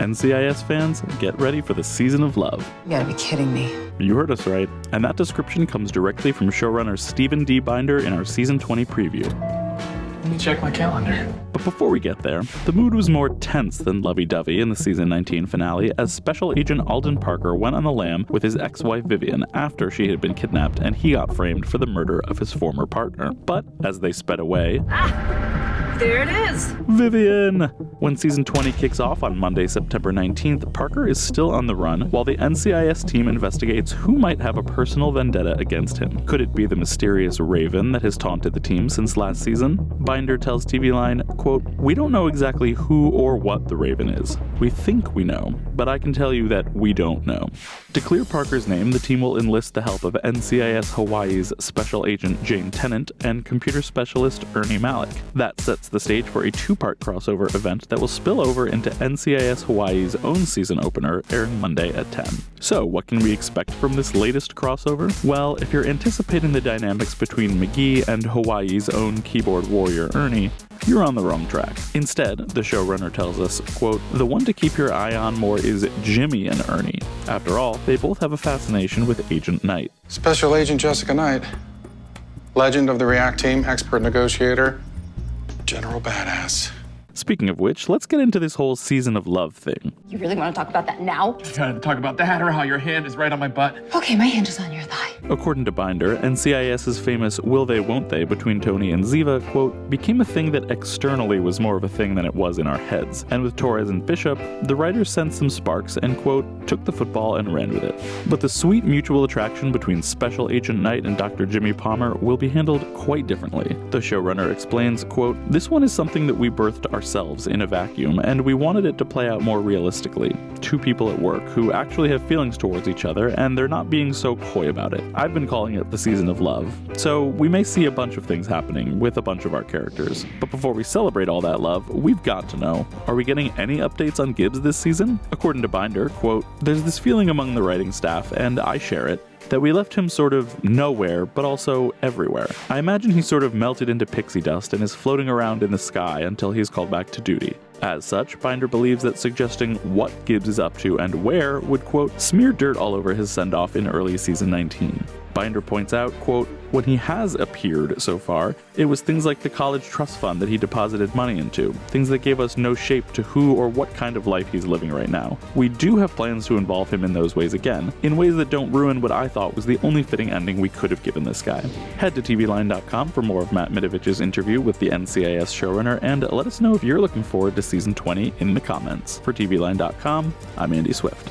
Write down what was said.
NCIS fans, get ready for the season of love. You gotta be kidding me. You heard us right, and that description comes directly from showrunner Stephen D. Binder in our Season 20 preview. Let me check my calendar. But before we get there, the mood was more tense than lovey-dovey in the Season 19 finale as Special Agent Alden Parker went on the lam with his ex-wife Vivian after she had been kidnapped and he got framed for the murder of his former partner. But as they sped away... There it is! Vivian! When Season 20 kicks off on Monday, September 19th, Parker is still on the run while the NCIS team investigates who might have a personal vendetta against him. Could it be the mysterious Raven that has taunted the team since last season? Binder tells TVLine, quote, "We don't know exactly who or what the Raven is. We think we know, but I can tell you that we don't know." To clear Parker's name, the team will enlist the help of NCIS Hawaii's Special Agent Jane Tennant and computer specialist Ernie Malik. That sets the stage for a two-part crossover event that will spill over into NCIS Hawaii's own season opener, airing Monday at 10. So, what can we expect from this latest crossover? Well, if you're anticipating the dynamics between McGee and Hawaii's own keyboard warrior Ernie, you're on the wrong track. Instead, the showrunner tells us, quote, "The one to keep your eye on more is Jimmy and Ernie. After all, they both have a fascination with Agent Knight." Special Agent Jessica Knight, legend of the React team, expert negotiator, general badass. Speaking of which, let's get into this whole season of love thing. You really want to talk about that now? You gotta talk about that or how your hand is right on my butt. Okay, my hand is on your thigh. According to Binder, NCIS's famous will they won't they between Tony and Ziva, quote, "became a thing that externally was more of a thing than it was in our heads. And with Torres and Bishop, the writers sensed some sparks and, quote, took the football and ran with it." But the sweet mutual attraction between Special Agent Knight and Dr. Jimmy Palmer will be handled quite differently. The showrunner explains, quote, "This one is something that we birthed ourselves in a vacuum, and we wanted it to play out more realistically. Two people at work who actually have feelings towards each other, and they're not being so coy about it. I've been calling it the season of love. So we may see a bunch of things happening with a bunch of our characters. But before we celebrate all that love, we've got to know, are we getting any updates on Gibbs this season?" According to Binder, quote, "There's this feeling among the writing staff, and I share it, that we left him sort of nowhere, but also everywhere. I imagine he sort of melted into pixie dust and is floating around in the sky until he's called back to duty." As such, Binder believes that suggesting what Gibbs is up to and where would, quote, "smear dirt all over his send-off in early season 19. Binder points out, quote, "When he has appeared so far, it was things like the college trust fund that he deposited money into, things that gave us no shape to who or what kind of life he's living right now. We do have plans to involve him in those ways again, in ways that don't ruin what I thought was the only fitting ending we could have given this guy." Head to TVLine.com for more of Matt Midovich's interview with the NCIS showrunner, and let us know if you're looking forward to Season 20 in the comments. For TVLine.com, I'm Andy Swift.